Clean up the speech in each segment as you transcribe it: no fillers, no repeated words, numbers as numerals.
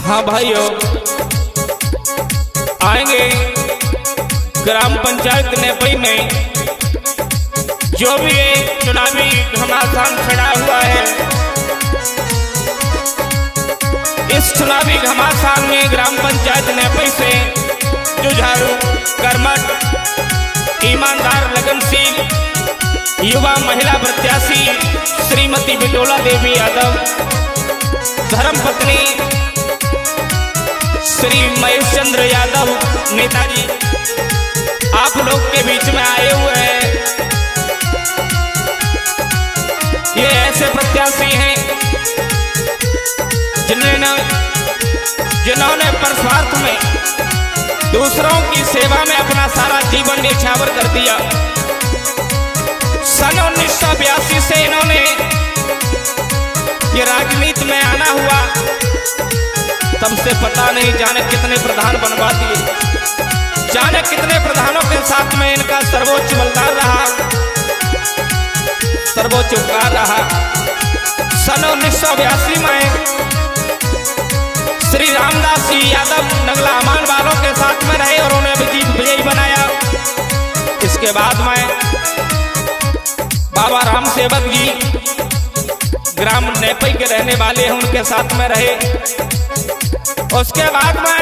हाँ भाइयों, आएंगे ग्राम पंचायत नेपई में जो भी चुनावी घमासान खड़ा हुआ है। इस चुनावी घमासान में ग्राम पंचायत नेपई से जुझारू, कर्मठ, ईमानदार, लगनशील युवा महिला प्रत्याशी श्रीमती बिटोला देवी यादव, धर्मपत्नी श्री महेश चंद्र यादव नेताजी आप लोग के बीच में आए हुए हैं। ये ऐसे प्रत्याशी हैं जिन्होंने परस्वार्थ में दूसरों की सेवा में अपना सारा जीवन न्यौछावर कर दिया। सन 1982 से इन्होंने ये राजनीति में आना हुआ, तब से पता नहीं जाने कितने प्रधान बनवा दिए, जाने कितने प्रधानों के साथ में इनका सर्वोच्च बलिदान रहा, सर्वोच्च उपकार रहा। सन 1982 में श्री रामदास जी यादव नगला अमान वालों के साथ में रहे और उन्हें विजयी बनाया। इसके बाद में बाबा राम सेवक जी ग्राम नेपई के रहने वाले हैं, उनके साथ में रहे। उसके बाद में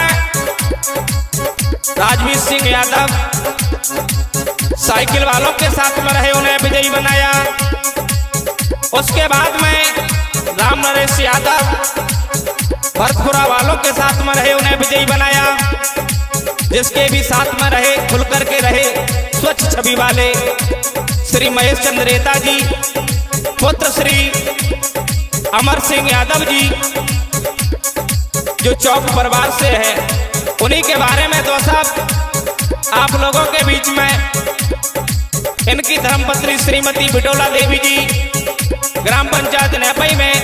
राजवीर सिंह यादव साइकिल वालों के साथ में रहे, उन्हें विजयी बनाया। उसके बाद में राम नरेश यादव भरतपुरा वालों के साथ में रहे, उन्हें विजयी बनाया। जिसके भी साथ में रहे, खुल करके रहे, स्वच्छ छवि वाले श्री महेश चंद्र नेताजी, पुत्र श्री अमर सिंह यादव जी जो चौक परिवार से है, उन्हीं के बारे में दो शब्द आप लोगों के बीच में। इनकी धर्मपत्नी श्रीमती बिटोला देवी जी ग्राम पंचायत नेपई में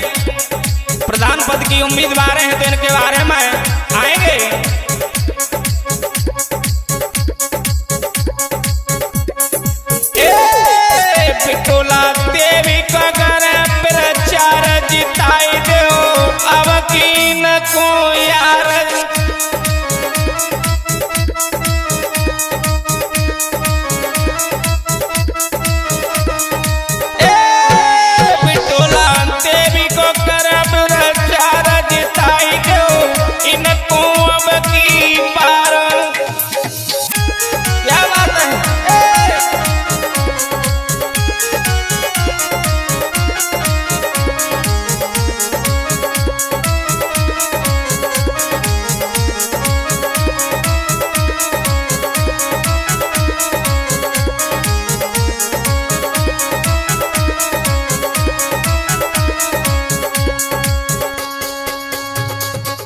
प्रधान पद की उम्मीदवार हैं, तो इनके बारे में आएंगे। बिटोला देवी का घर प्रचार जिताई दो, अब की न को यार। बिटोला देवी को कर प्रचार जिताई दो, इनको अब की पार। क्या बात है।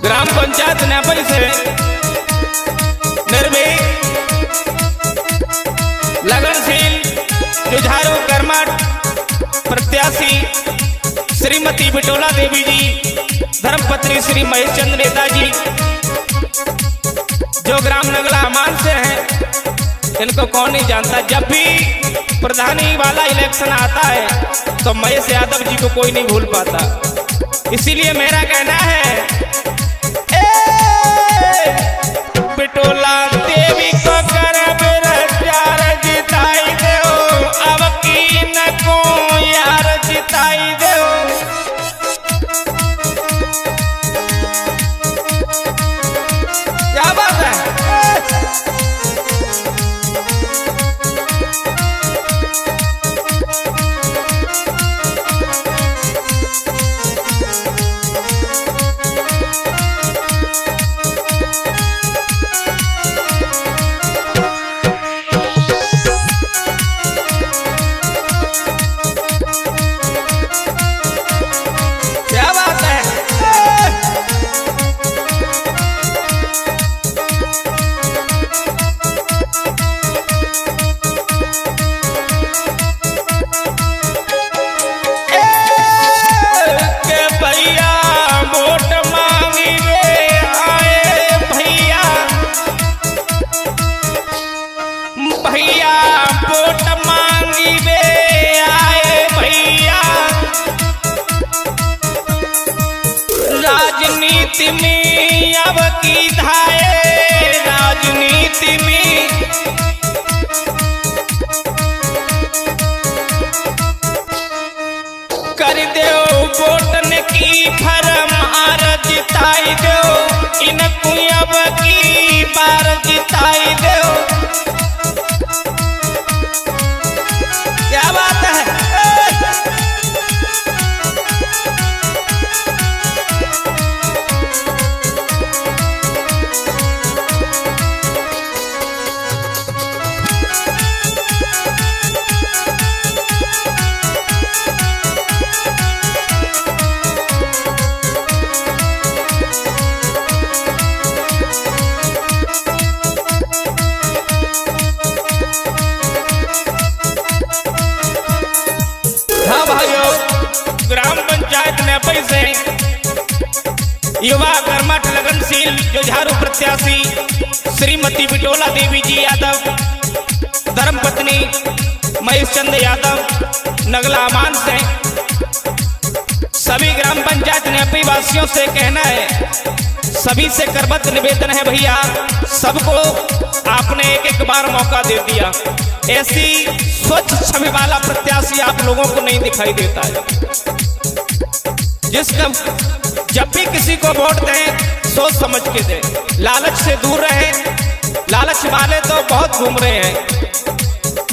ग्राम पंचायत नेपई से निर्भीक, लगनशील, जुझारू, कर्मठ प्रत्याशी श्रीमती बिटोला देवी जी, धर्मपत्नी श्री महेश चंद्र नेताजी जो ग्राम नगला अमान से हैं। इनको कौन नहीं जानता। जब भी प्रधानी वाला इलेक्शन आता है तो महेश यादव जी को कोई नहीं भूल पाता। इसीलिए मेरा कहना है, बिटोला देवी को कर प्रचार जिताई दो, अब की न को यार जिताई दो। क्या बात है। राजनीति में अब की धाए राजनीति में कर दो वोटन की फरमार जिताई दो इनको अब की बार जिताई दो। क्या बात है। ग्राम पंचायत ने पैसे युवा कर्मठ लगनशील जुझारू प्रत्याशी श्रीमती बिटोला देवी जी यादव धर्मपत्नी महेश चंद यादव नगला अमान से सभी ग्राम पंचायत ने वासियों से कहना है, सभी से करबद्ध निवेदन है भैया, सबको आपने एक एक बार मौका दे दिया। ऐसी स्वच्छ छवि वाला प्रत्याशी आप लोगों को नहीं दिखाई देता है। जिसका जब भी किसी को वोट दें सोच समझ के दें, लालच से दूर रहे। लालच वाले तो बहुत घूम रहे हैं।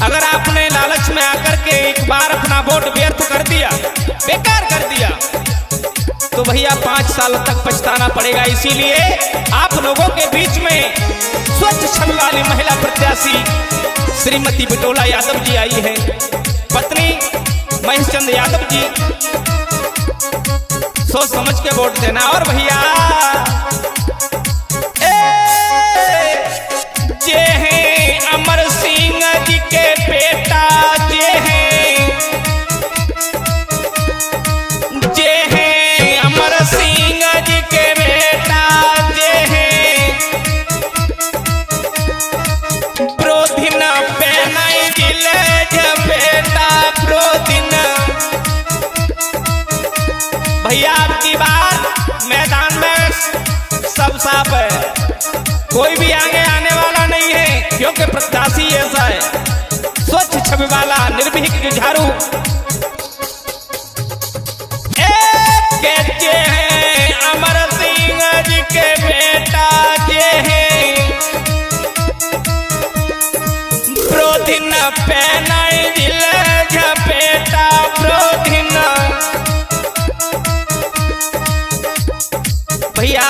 अगर आपने लालच में आकर के एक बार अपना वोट व्यर्थ कर दिया, बेकार कर दिया, तो भैया 5 साल तक पछताना पड़ेगा। इसीलिए आप लोगों के बीच में स्वच्छ छवि वाली महिला प्रत्याशी श्रीमती बिटोला यादव जी आई है, पत्नी महेश चंद यादव जी। सोच समझ के वोट देना। और भैया जे हैं अमर सिंह जी के बेटा, जे हैं अमर सिंह जी के बेटा, जे हैं प्रोधिन पहनाई जिले बेटा प्रोधिन। भैया आपकी बार मैदान में सब साफ है, कोई भी आगे आने वाला नहीं है, क्योंकि प्रत्याशी ऐसा है स्वच्छ छवि वाला निर्भीक जुझारू। जे हैं अमर सिंह जी के बेटा, जे हैं प्रोधिन पहनाई जिले बेटा प्रोधिन। भैया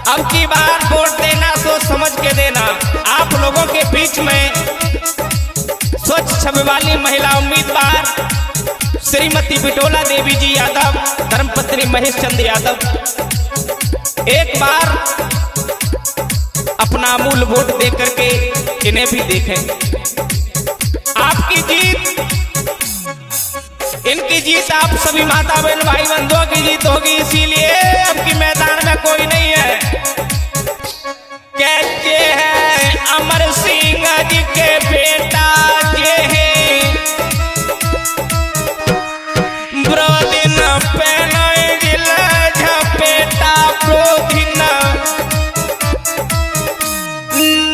अब की बार वोट देना सोच समझ के देना। आप लोगों के बीच में स्वच्छ छवि वाली महिला उम्मीदवार श्रीमती बिटोला देवी जी यादव धर्मपत्नी महेश चंद यादव, एक बार अपना अमूल्य वोट दे करके इन्हें भी देखें। आपकी जीत, इनकी जीत आप सभी माता बहन भाई बंधुओं की जीत होगी। इसीलिए अब की मैदान में कोई नहीं है। कहते हैं अमर सिंह जी के बेटा, जे हैं प्रोधिन पहनाई जिले बेटा प्रोधिन।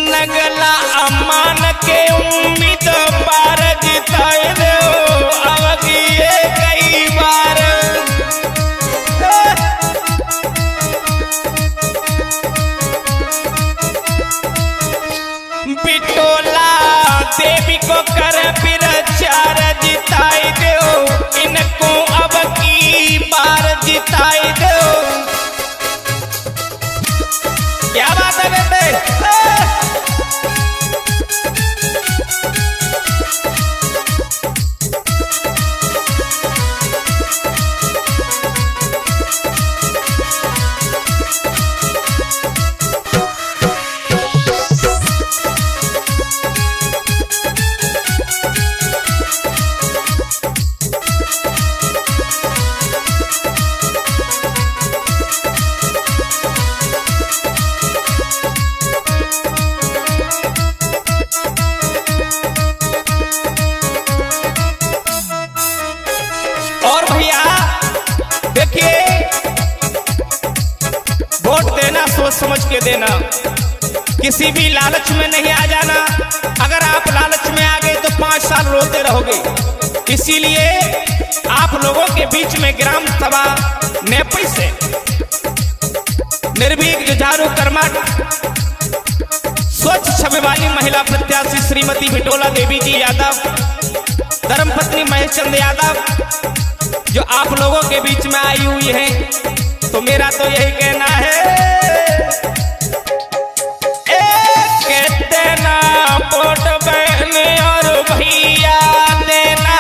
नगला अमान के उम्मीद पार जिताए दो अब ये कई बार। बिटोला देवी को कर प्रचार जिताई दो, इनको अब की बार जिताई दो। क्या बात है बेटे। वोट देना सोच समझ के देना, किसी भी लालच में नहीं आ जाना। अगर आप लालच में आ गए तो 5 साल रोते रहोगे। इसीलिए आप लोगों के बीच में ग्राम सभा नेपी से निर्भीक जुझारू कर्मठ स्वच्छ छवि वाली महिला प्रत्याशी श्रीमती बिटोला देवी जी यादव, धर्मपत्नी महेश चंद यादव, जो आप लोगों के बीच में आई हुई है, तो मेरा तो यही कहना है, देना वोट बहन और भैया देना,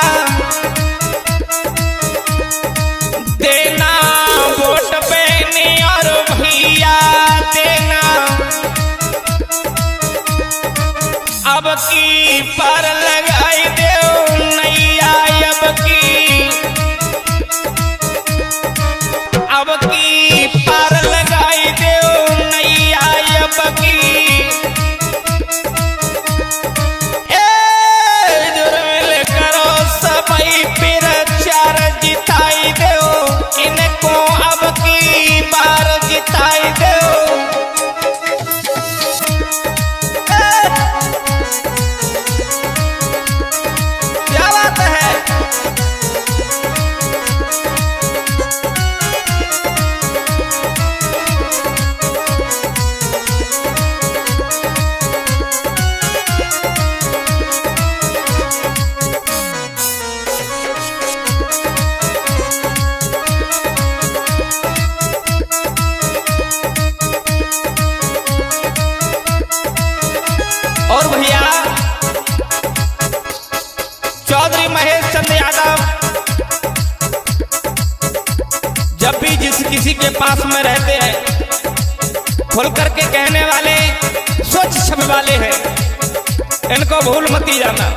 देना वोट बहन और भैया देना। अब की पार लगाई दो नैया, अब की पार लगाई दो नैया, अब की जिताई दो इनको, अब की बार जिताई दो। क्या बात है। और भैया चौधरी महेश चंद यादव जब भी किसी के पास में रहते हैं, खुल करके कहने वाले स्वच्छ छवि वाले हैं, इनको भूल मती जाना।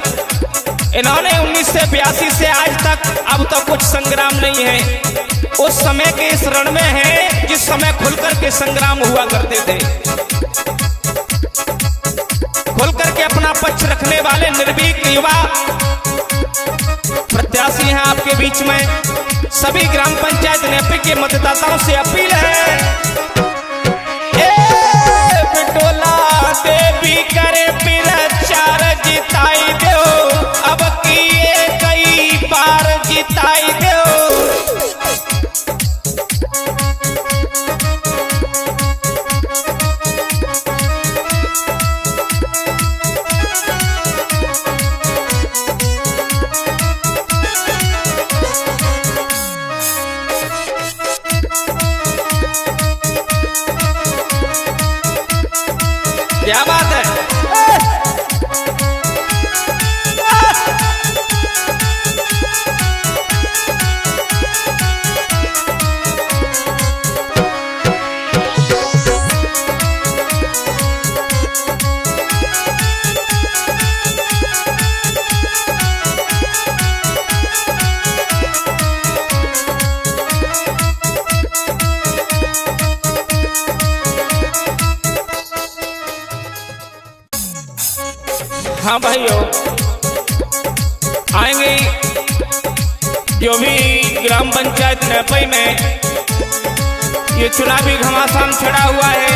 इन्होंने 1982 से आज तक अब तो कुछ संग्राम नहीं है, उस समय के इस रण में है जिस समय खुल करके संग्राम हुआ करते थे। खुल करके अपना पक्ष रखने वाले निर्भीक युवा प्रत्याशी हैं आपके बीच में। सभी ग्राम पंचायत नेपी के मतदाताओं से अपील है, बिटोला देवी करे प्रचार जिताई दो, अब की कई बार जिताई दो। क्या बात है। हाँ भाइयों, आएंगे जो भी ग्राम पंचायत नेपी में ये चुनावी घमासान छड़ा हुआ है,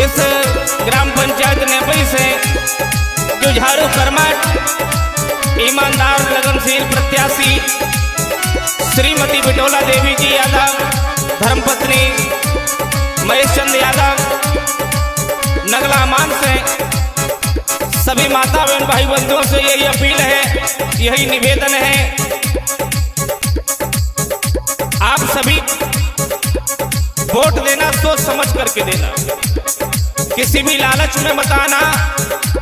इस ग्राम पंचायत नेपी से जुझारू कर्मठ ईमानदार लगनशील प्रत्याशी श्रीमती बिटोला देवी जी यादव, धर्मपत्नी महेश चंद यादव, नगला मान से सभी माता बहन भाई बंधुओं से यही अपील है, यही निवेदन है, आप सभी वोट देना सोच समझ करके देना, किसी भी लालच में मत आना।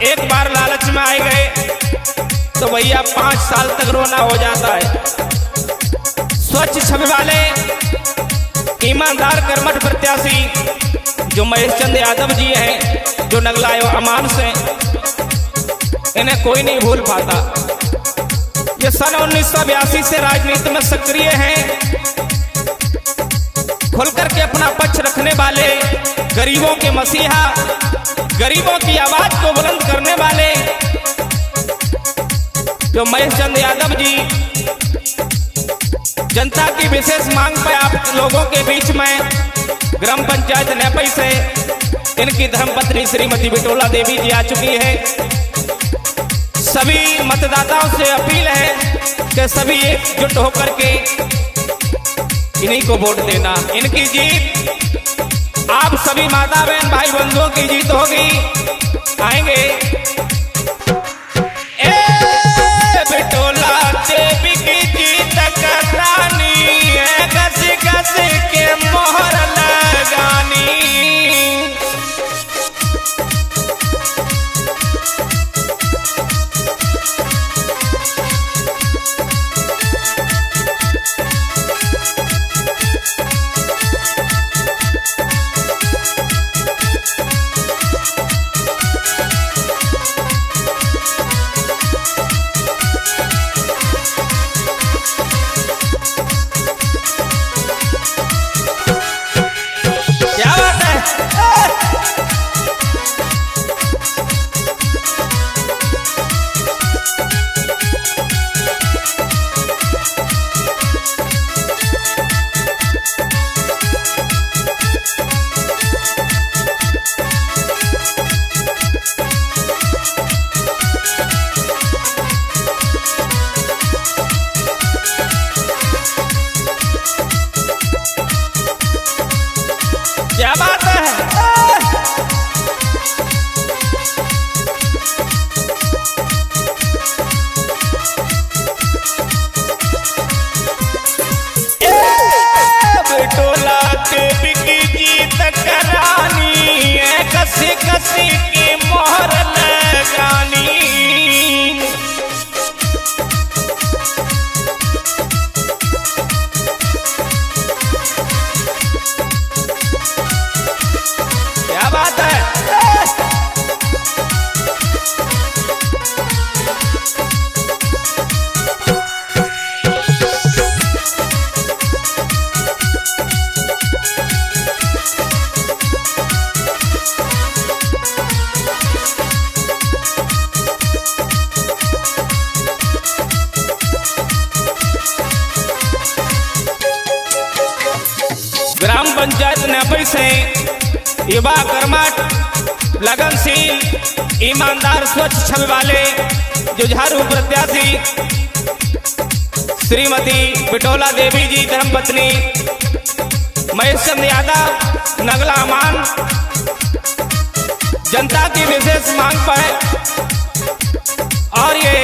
एक बार लालच में आए गए तो भैया 5 साल तक रोना हो जाता है। स्वच्छ छवि वाले ईमानदार कर्मठ प्रत्याशी जो महेश चंद यादव जी हैं, जो नगला अमान से, इन्हें कोई नहीं भूल पाता। ये सन 1982 से राजनीति में सक्रिय हैं, खुल करके अपना पक्ष रखने वाले, गरीबों के मसीहा, गरीबों की आवाज को बुलंद करने वाले जो महेश चंद यादव जी जनता की विशेष मांग पर आप लोगों के बीच में ग्राम पंचायत नेपई से इनकी धर्मपत्नी श्रीमती बिटोला देवी जी आ चुकी है। सभी मतदाताओं से अपील है कि सभी एकजुट होकर के इन्हीं को वोट देना। इनकी जीत आप सभी माता बहन भाई बंधुओं की जीत होगी। आएंगे बिटोला देवी की जीत करानी है, घस घस के मोहर लगानी। क्या बात है? बिटोला देवी की जीत करानी है, कसी कसी की मोहर लगानी। क्या बात है? ग्राम पंचायत नेपई से युवा कर्मठ, लगनशील, ईमानदार, स्वच्छ छवि वाले जुझारू प्रत्याशी श्रीमती बिटोला देवी जी धर्मपत्नी महेश चंद यादव नगला अमान जनता की विशेष मांग पर और ये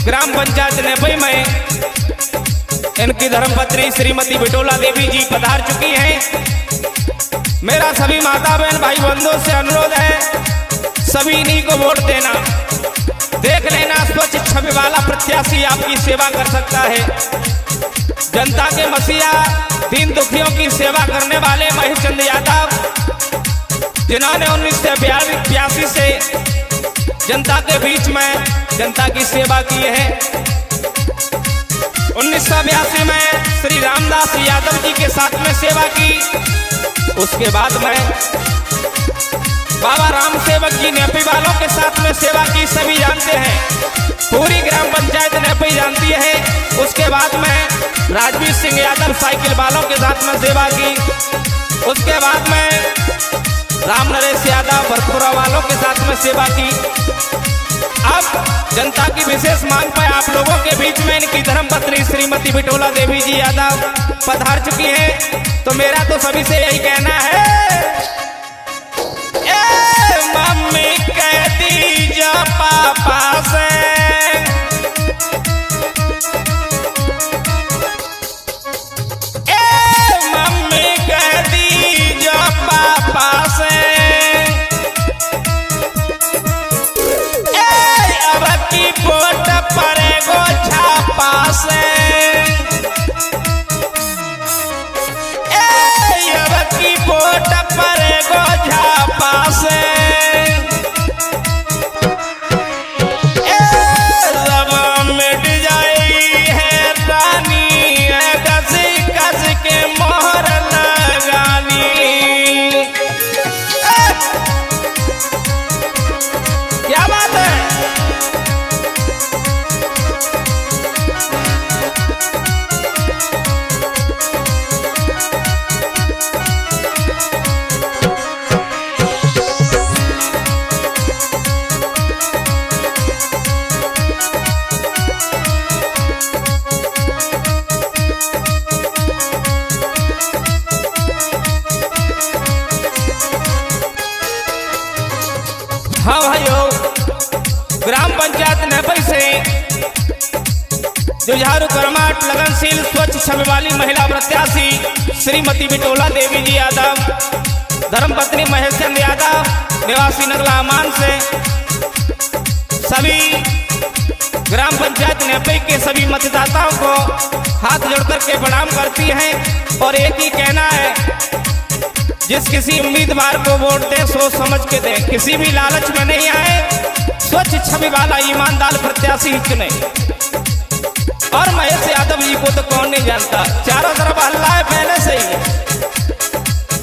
ग्राम पंचायत नेपई में इनकी धर्मपत्नी श्रीमती बिटोला देवी जी पधार चुकी हैं। मेरा सभी माता बहन भाई बंधुओं से अनुरोध है, सभी इन्हीं को वोट देना। देख लेना, स्वच्छ छवि वाला प्रत्याशी आपकी सेवा कर सकता है। जनता के मसीहा, दीन दुखियों की सेवा करने वाले महेश चंद यादव, जिन्होंने 1982 से जनता के बीच में जनता की सेवा की है। 1982 में श्री रामदास यादव जी के साथ में सेवा की। उसके बाद में बाबा राम सेवक जी नेपी वालों के साथ में सेवा की, सभी जानते हैं, पूरी ग्राम पंचायत नेपी जानती है। उसके बाद में राजवीर सिंह यादव साइकिल वालों के साथ में सेवा की। उसके बाद में राम नरेश यादव भरतपुरा वालों के साथ में सेवा की। अब जनता की विशेष मांग पर आप लोगों के बीच में इनकी धर्मपत्नी श्रीमती बिटोला देवी जी यादव पधार चुकी हैं। तो मेरा तो सभी से यही कहना है, ए मम्मी कह दीजिए पापा से, ए मम्मी कह दीजिए पापा से, वोट पड़ेगो छापा से, की वोट पड़ेगो छापा से, सब मिट जाई है रानी, कस कस के मोहर लगानी। क्या बात है? जुझारू कर्मठ लगनशील स्वच्छ छवि वाली महिला प्रत्याशी श्रीमती बिटोला देवी जी यादव, धर्मपत्नी महेश चंद यादव, निवासी नगला अमान से सभी ग्राम पंचायत नेपई के सभी मतदाताओं को हाथ जोड़कर के प्रणाम करती हैं और एक ही कहना है, जिस किसी उम्मीदवार को वोट दे सोच समझ के दे, किसी भी लालच में नहीं आए, स्वच्छ छवि वाला ईमानदार प्रत्याशी चुने। और महेश यादव जी को तो कौन नहीं जानता, चारों तरफ हल्ला है पहले से ही,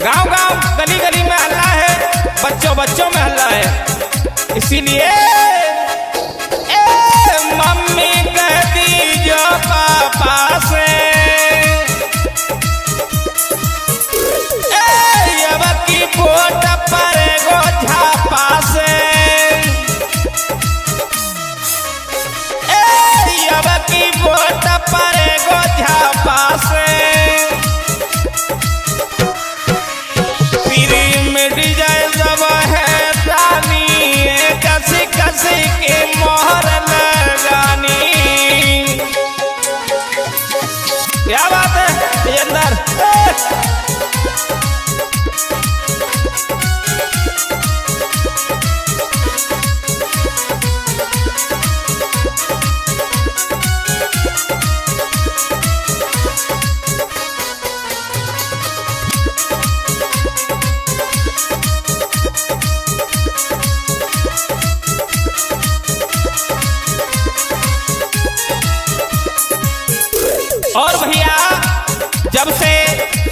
गांव गांव गली गली में हल्ला है, बच्चों बच्चों में हल्ला है। इसीलिए मम्मी कहती जो पापा से अब की वोट पर गो झापा से, अब की वोट पर गो झापा से, फिर मिट जाए सब है रानी कसी कसी के मोहर लगानी। क्या बात है अंदर और भैया, जब से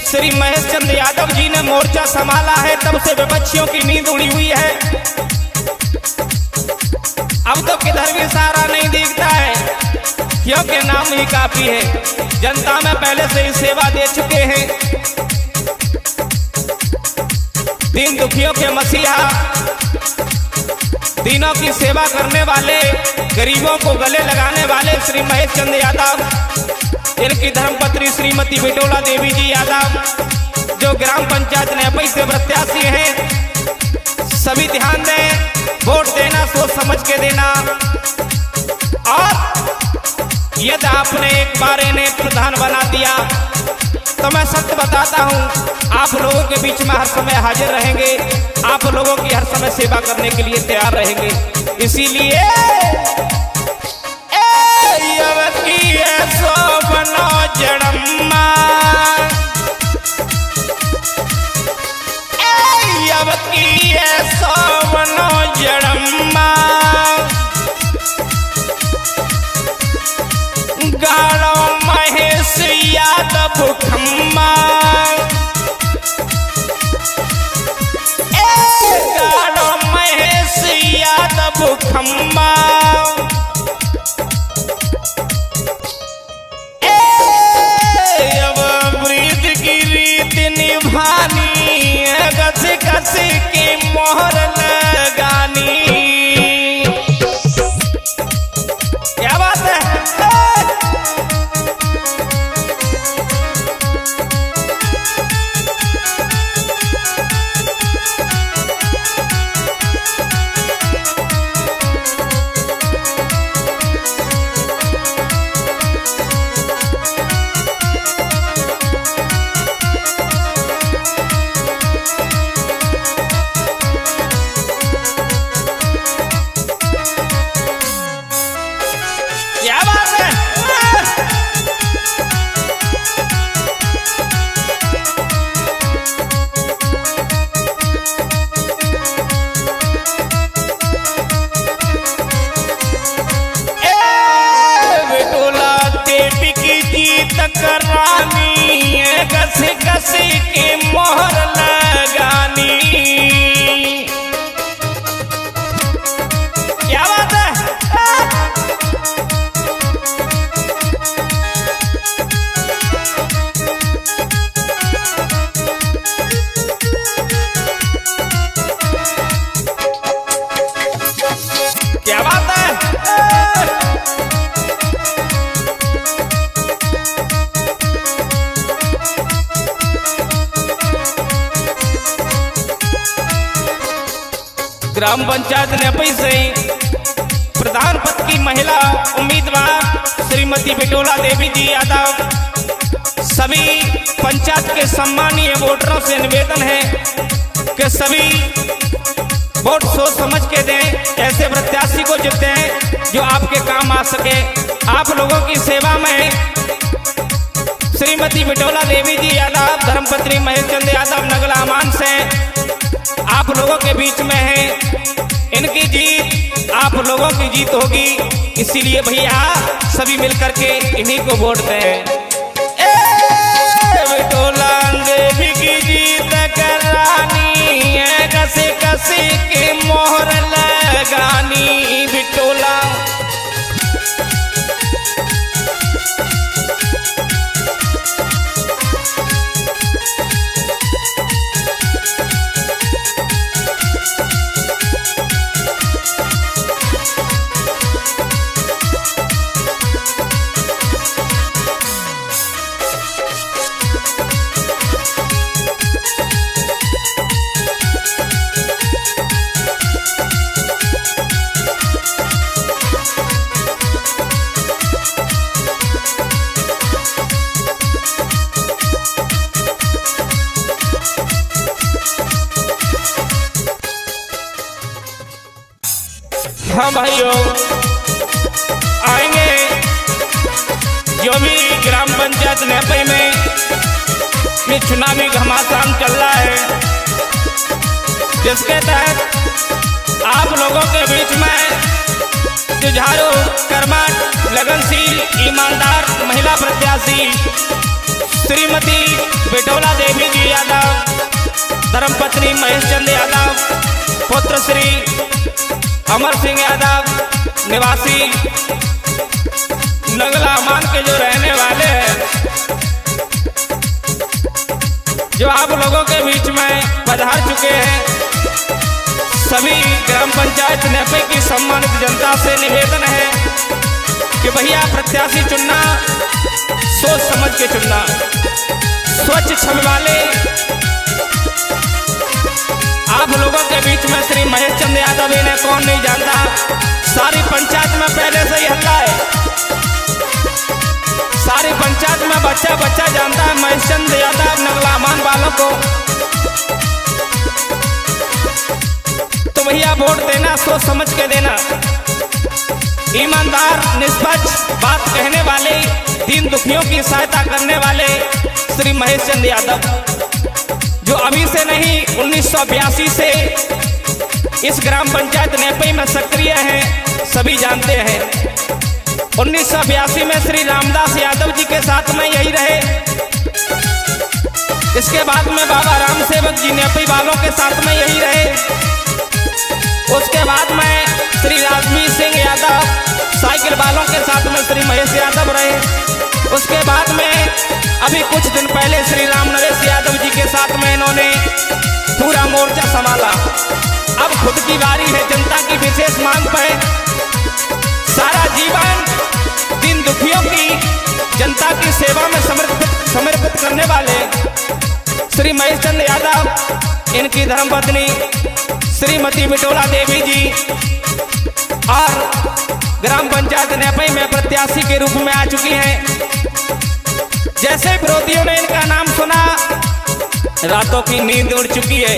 श्री महेश चंद यादव जी ने मोर्चा संभाला है तब से विपक्षियों की नींद उड़ी हुई है। अब तो किधर भी सहारा नहीं दिखता है, क्योंकि नाम ही काफी है। जनता में पहले से ही सेवा दे चुके हैं, दीन दुखियों के मसीहा, दीनों की सेवा करने वाले, गरीबों को गले लगाने वाले श्री महेश चंद यादव, इनकी धर्मपत्नी श्रीमती बिटोला देवी जी यादव जो ग्राम पंचायत नेपई से प्रत्याशी हैं, सभी ध्यान दें, वोट देना सोच समझ के देना। और यदि आपने एक बार इन्हें प्रधान बना दिया तो मैं सत्य बताता हूं, आप लोगों के बीच में हर समय हाजिर रहेंगे, आप लोगों की हर समय सेवा करने के लिए तैयार रहेंगे। इसीलिए जड़म्मा सोवनो जड़म्मा गाड़ो महेश यादव खम्मा, गाड़ो महेश यादव खम्मा, कसी कसी की मोहर लगानी। क्या बात है, कसी कसी की मोहर लगानी। क्या बात है, क्या बात है, ग्राम पंचायत नेपई से ही प्रधान पद की महिला उम्मीदवार श्रीमती बिटोला देवी जी यादव। सभी पंचायत के सम्मानीय वोटरों से निवेदन है कि सभी वोट सोच समझ के दें, ऐसे प्रत्याशी को जिताएं जो आपके काम आ सके। आप लोगों की सेवा में श्रीमती बिटोला देवी जी यादव, धर्मपत्नी महेश चंद यादव नगला अमान से आप लोगों के बीच में है। इनकी जीत आप लोगों की जीत होगी, इसीलिए भैया सभी मिलकर के इन्हीं को वोट दें। बिटोला देवी की जीत करानी है, कसे कसे के मोहर लगानी बिटोला। हाँ भाइयों, आएंगे जो भी ग्राम पंचायत नेपई में चुनावी घमासान चल रहा है, जिसके तहत आप लोगों के बीच में जुझारू, कर्मठ, लगनशील, ईमानदार महिला प्रत्याशी श्रीमती बिटोला देवी जी यादव, धर्मपत्नी महेश चंद यादव, पुत्र श्री अमर सिंह यादव निवासी नगला अमान के जो रहने वाले हैं, जो आप लोगों के बीच में पधार चुके हैं। सभी ग्राम पंचायत नेपई की सम्मानित जनता से निवेदन है कि भैया प्रत्याशी चुनना सोच समझ के चुनना, स्वच्छ छवि वाले आप लोगों के बीच में श्री महेश चंद यादव, इन्हें कौन नहीं जानता, सारी पंचायत में पहले से ही हल्ला है, सारी पंचायत में बच्चा बच्चा जानता है महेश चंद यादव नगला अमान वालों को। तो भैया वोट देना सोच समझ के देना, ईमानदार, निष्पक्ष, बात कहने वाले, दीन दुखियों की सहायता करने वाले श्री महेश चंद यादव, जो अभी से नहीं 1982 से इस ग्राम पंचायत नेपई में सक्रिय हैं, सभी जानते हैं। 1982 में श्री रामदास यादव जी के साथ में यही रहे। इसके बाद में बाबा राम सेवक जी नेपई वालों के साथ में यही रहे। उसके बाद में श्री राजवीर सिंह यादव साइकिल वालों के साथ में श्री महेश यादव रहे। उसके बाद में अभी कुछ दिन पहले श्री राम नरेश यादव जी के साथ में इन्होंने पूरा मोर्चा संभाला। अब खुद की बारी है, जनता की विशेष मांग पर सारा जीवन दीन दुखियों की, जनता की सेवा में समर्पित करने वाले श्री महेश चंद यादव, इनकी धर्मपत्नी श्रीमती बिटोला देवी जी और ग्राम पंचायत नेपई में प्रत्याशी के रूप में आ चुकी हैं। जैसे विरोधियों ने इनका नाम सुना, रातों की नींद उड़ चुकी है।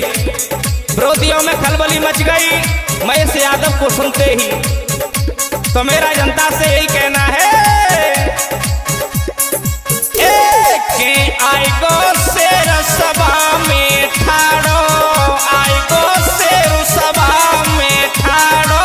विरोधियों में खलबली मच गई महेश यादव को सुनते ही। तो मेरा जनता से यही कहना है कि आएगो शेर सभा में ठाड़ो, आएगो शेर सभा में ठाड़ो।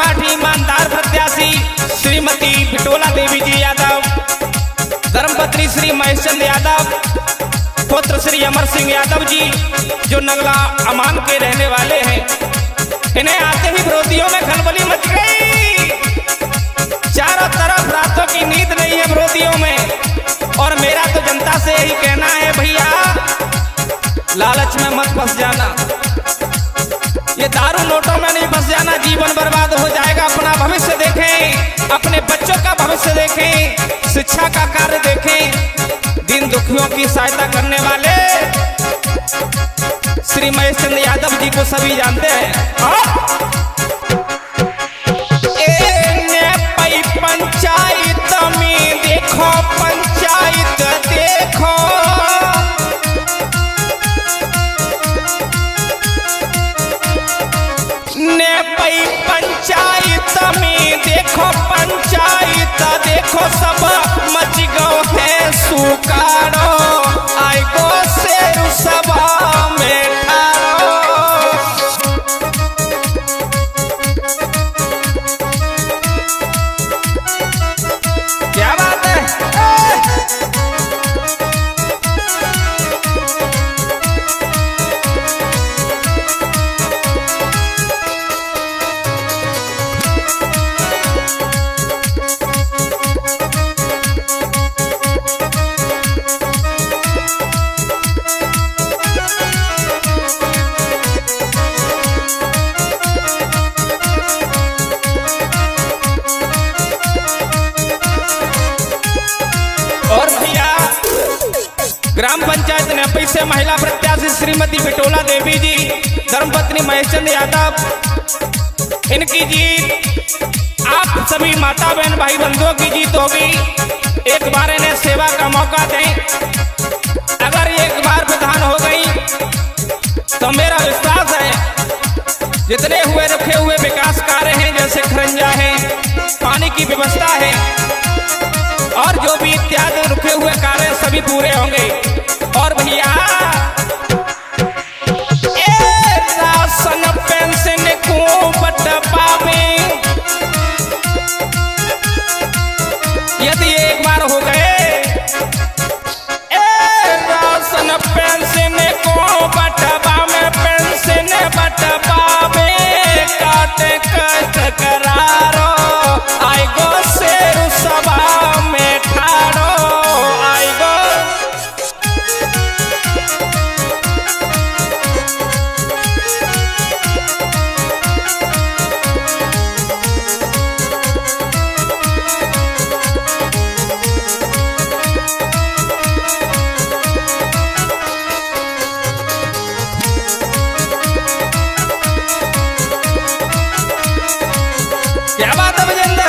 कर्माठी ईमानदार प्रत्याशी श्रीमती बिटोला देवी जी यादव, धर्मपत्नी श्री महेशचंद यादव, पुत्र श्री अमर सिंह यादव जी जो नगला अमान के रहने वाले हैं। इन्हें आते ही विरोधियों में खलबली मच गई। चारों तरफ रातों की नींद नहीं है विरोधियों में। और मेरा तो जनता से यही कहना है, भैया लालच में मत फंस जाना, ये दारू नोटों में नहीं फंस जाना, जीवन बर्बाद हो जाएगा। अपना भविष्य देखें, अपने बच्चों का भविष्य देखें, शिक्षा का कार्य देखें। दीन दुखियों की सहायता करने वाले श्री महेशचंद यादव जी को सभी जानते हैं। पंचायत में देखो, पंचायत देखो, पंचायत में देखो, पंचायत देखो, सब मच गो है सुकारो, आई गो शेर सभा में ठारो। क्या बात है? और भैया ग्राम पंचायत नेपई से महिला प्रत्याशी श्रीमती बिटोला देवी जी, धर्मपत्नी महेशचंद यादव, इनकी जीत आप सभी माता बहन भाई बंधुओं की जीत होगी। एक बार इन्हें सेवा का मौका दें। अगर एक बार प्रधान हो गई तो मेरा विश्वास है जितने हुए रखे हुए विकास कार्य हैं, जैसे खरंजा है, पानी की व्यवस्था है और जो भी इत्यादि रुके हुए कार्य सभी पूरे होंगे। और भैया राशन पेंशन को बटवा में यदि एक बार हो गए, राशन पेंशन को बटवा में, पेंशन बटवा में काटे कट करारो, आई गो शेर सभा में ठाड़ो, आई गो। क्या बात है विजेंद्र?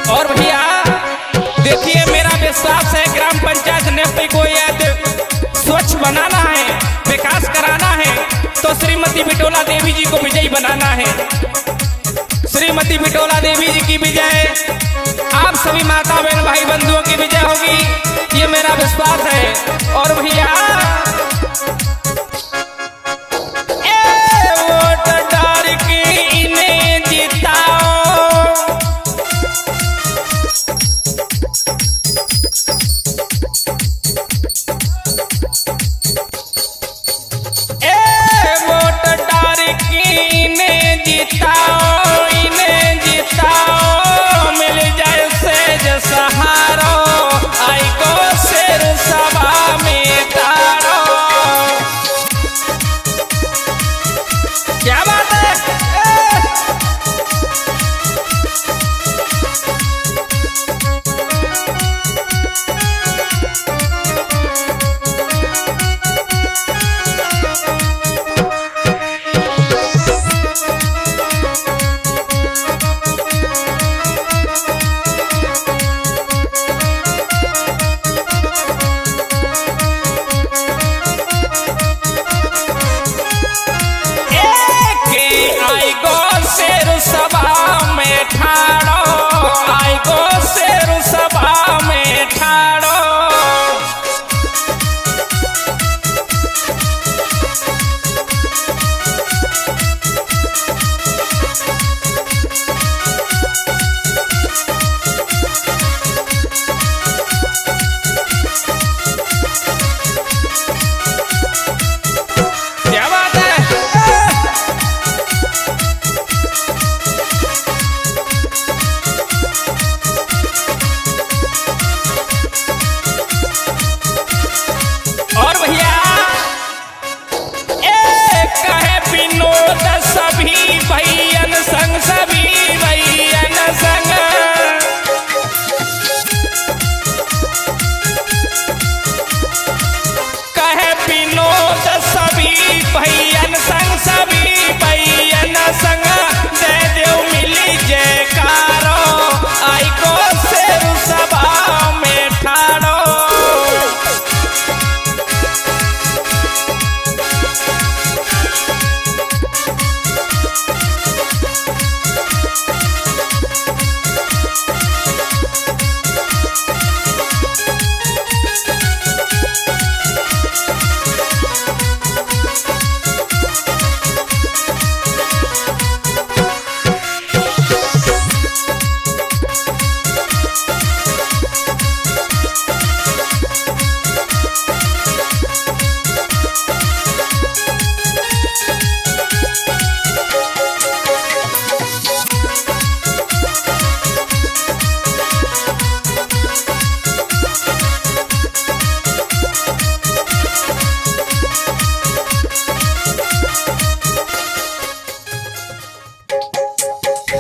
और भैया देखिए, मेरा विश्वास है ग्राम पंचायत नेपई को यदि स्वच्छ बनाना है, विकास कराना है, तो श्रीमती बिटोला देवी जी को विजयी बनाना है। श्रीमती बिटोला देवी जी की विजय, आप सभी माता बहन भाई बंधुओं की विजय होगी, ये मेरा विश्वास है। और भैया वोट डाल के इन्हें जिताओ, इन्हें जिताओ, मिल जाए सेज सहारो, आई गो शेर सभा में तारो।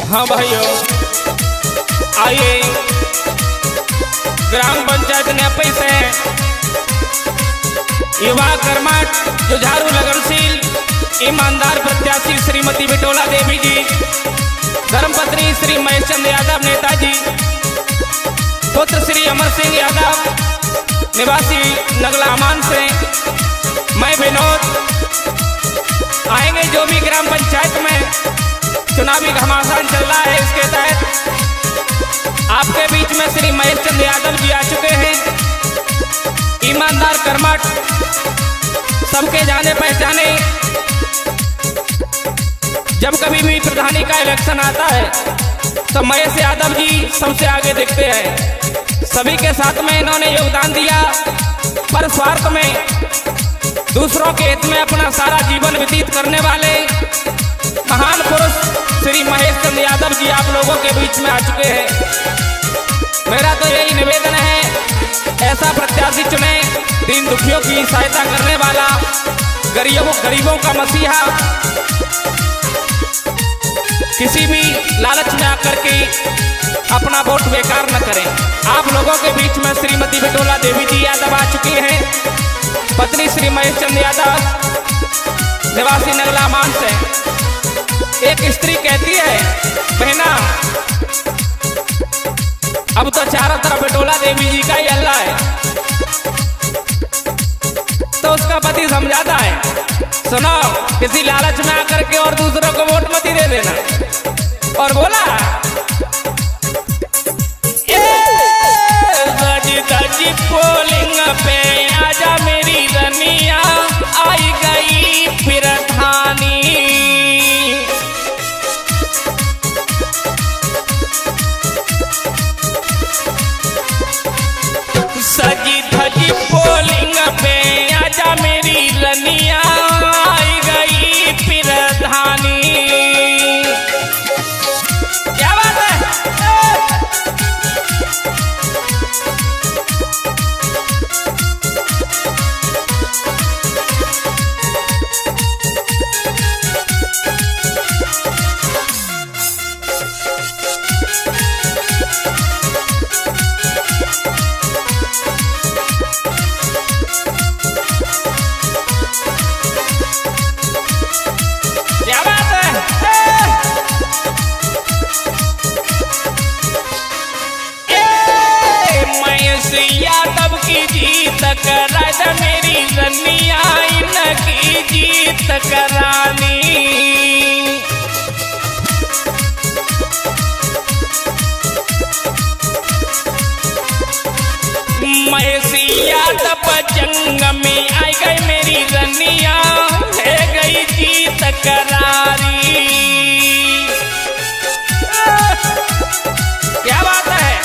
हाँ भाइयों, आइए ग्राम पंचायत नेपई से युवा कर्मठ जुझारू लगनशील ईमानदार प्रत्याशी श्रीमती बिटोला देवी जी, धर्मपत्नी श्री महेश चंद्र यादव नेताजी, पुत्र श्री अमर सिंह यादव निवासी नगला अमान से मैं विनोद आएंगे। जो भी ग्राम पंचायत में चुनावी घमासान चल रहा है, इसके तहत आपके बीच में श्री महेश चंद्र यादव जी आ चुके हैं। ईमानदार कर्मठ, सबके जाने पहचाने। जब कभी भी प्रधानी का इलेक्शन आता है तो महेश यादव जी सबसे आगे दिखते हैं। सभी के साथ में इन्होंने योगदान दिया, पर स्वार्थ में दूसरों के हित में अपना सारा जीवन व्यतीत करने वाले महान पुरुष श्री महेश चंद्र यादव जी आप लोगों के बीच में आ चुके हैं। मेरा तो यही निवेदन है, ऐसा प्रत्याशी चुने दीन दुखियों की सहायता करने वाला, गरीबों का मसीहा, किसी भी लालच में आकर के अपना वोट बेकार न करें। आप लोगों के बीच में श्रीमती बिटोला देवी जी यादव आ चुकी हैं, पत्नी श्री महेश चंद्र यादव निवासी नगला मान से। एक स्त्री कहती है, बहना अब तो चारों तरफ बिटोला देवी जी का ही हल्ला है। तो उसका पति समझाता है, सुनो, किसी लालच में आकर के और दूसरों को वोट मत ही दे देना। और बोला, सजी पोलिंग पे आजा मेरी रनिया, आई गई प्रधानी। सजी धजी पोलिंग पे आजा मेरी रनिया, आई गई प्रधानी। क्या बात है? यादव की जीत करा मेरी रनिया, इनकी जीत करानी। महेश यादव जंग में आई गई मेरी रनिया, है गई जीत करारी। क्या बात है?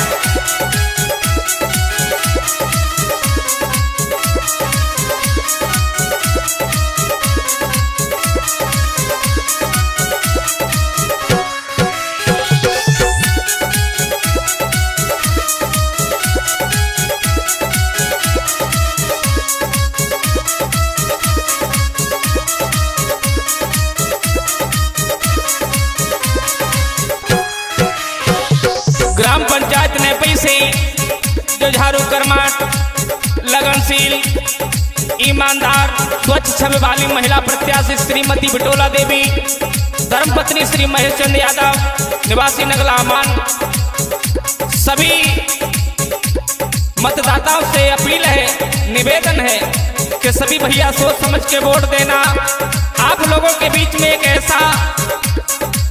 ग्राम पंचायत नेपई से जुझारू कर्मठ, लगनशील, ईमानदार, स्वच्छ छवि वाली महिला प्रत्याशी श्रीमती बिटोला देवी, धर्मपत्नी श्री महेश चंद्र यादव निवासी नगला अमान। सभी मतदाताओं से अपील है, निवेदन है कि सभी भैया सोच समझ के वोट देना। आप लोगों के बीच में एक ऐसा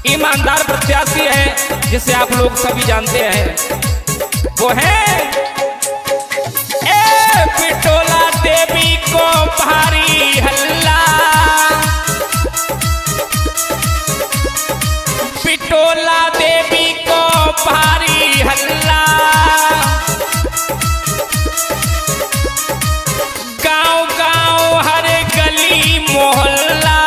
ईमानदार प्रत्याशी है जिसे आप लोग सभी जानते हैं, वो है बिटोला देवी को भारी हल्ला। बिटोला देवी को भारी हल्ला, गांव गांव हर गली मोहल्ला।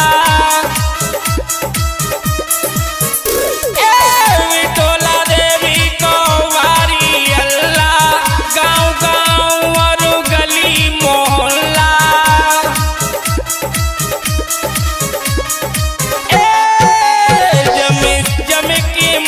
बिटोला देवी को भारी हल्ला, गांव गांव हर गली मोहल्ला। जम के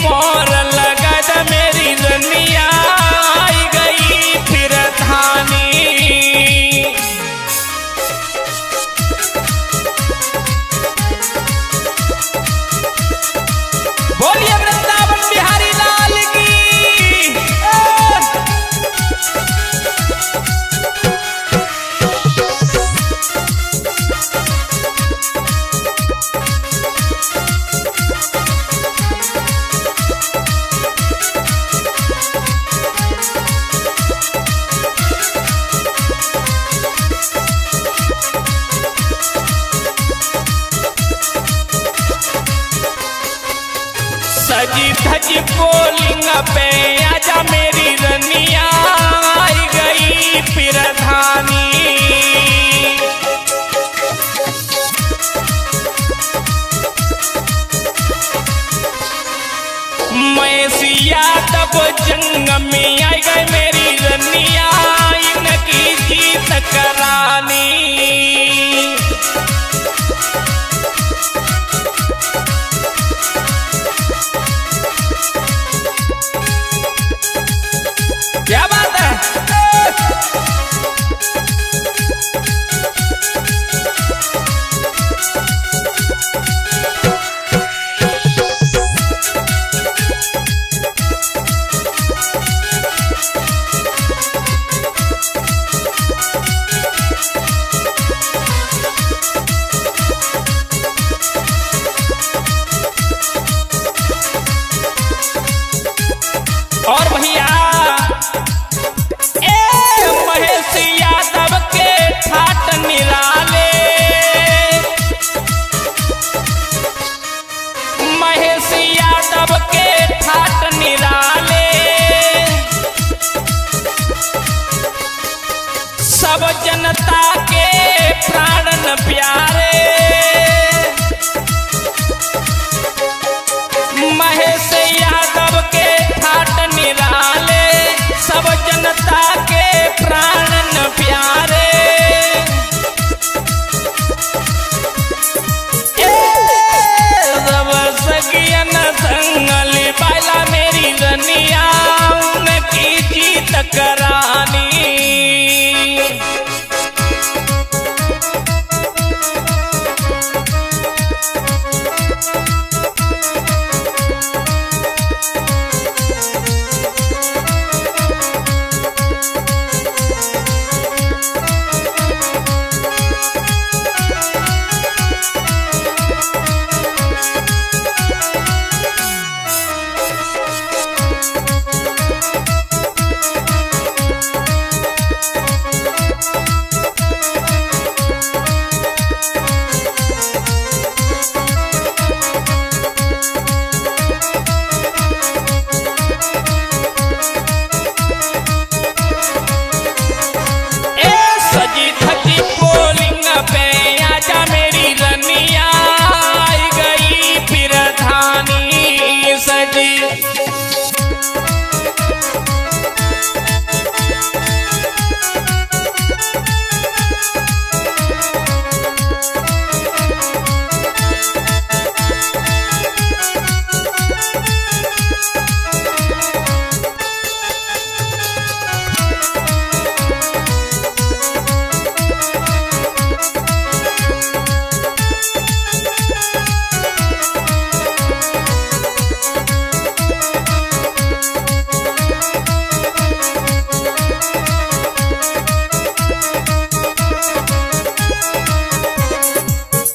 सजी धजी पोलिंग पे आजा मेरी रनिया, आई गई प्रधानी। मैं सिया तब जंग में आई गई मेरी रनिया, इनकी जीत करानी। क्या बात है। और भैया महेश यादव के ठाट निराले, महेश यादव के ठाट निराले, सब जनता के प्राण प्यारे। महेश यादव के ठाट निराले, सब जनता के प्राण प्यारे। सब सगियन संगली बाला मेरी रनिया, उनकी जीत करानी।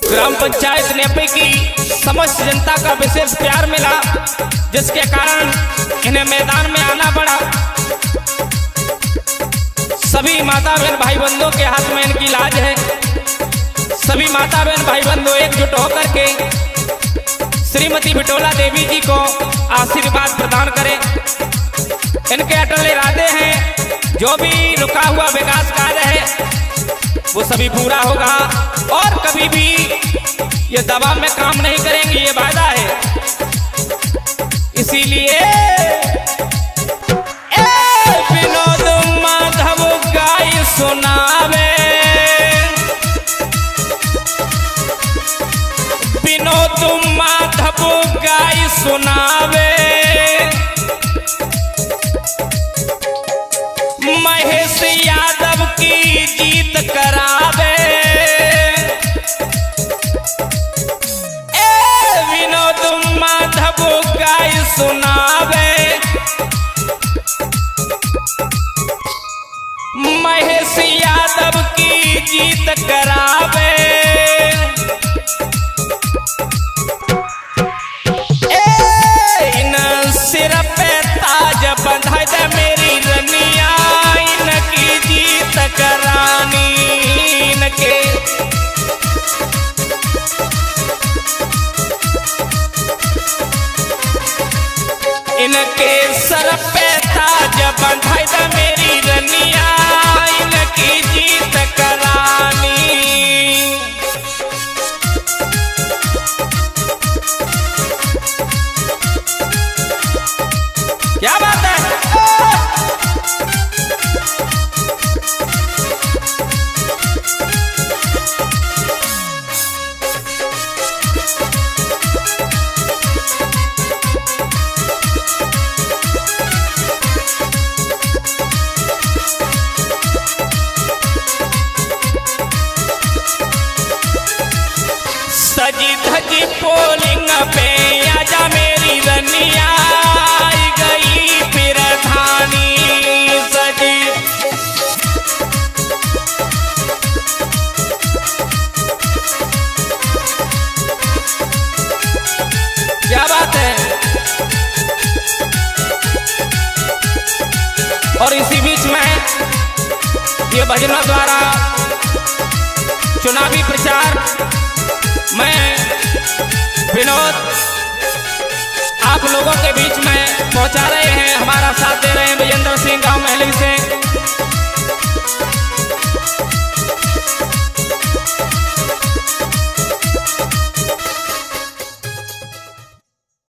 ग्राम पंचायत नेपे की समस्त जनता का विशेष प्यार मिला, जिसके कारण इन्हें मैदान में आना पड़ा। सभी माता बहन भाई बंधुओं के हाथ में इनकी लाज है। सभी माता बहन भाई बंधु एकजुट होकर के श्रीमती बिटोला देवी जी को आशीर्वाद प्रदान करें। इनके अटल इरादे हैं, जो भी रुका हुआ विकास कार्य है वो सभी पूरा होगा, और कभी भी ये दबाव में काम नहीं करेंगे, ये वादा है। इसीलिए विनोद माधव गाय सुनावे, विनोद माधव गाय सुनावे, महेश यादव की जीत करावे। विनोद माधव गाय सुनावे, महेश यादव की जीत करावे। इन सिर पे ताज बंधा दे मेरी रनिया, इनकी जीत करानी। इनके इनके सर पे ताज बंधाई द मेरी रनिया, इनकी जीत करानी। क्या बात है। सजी धजी पोलिंग पे आजा मेरी रनिया, आई गई प्रधानी सजी। क्या बात है। और इसी बीच में ये भजनों द्वारा चुनावी प्रचार मैं विनोद आप लोगों के बीच में पहुंचा रहे हैं। हमारा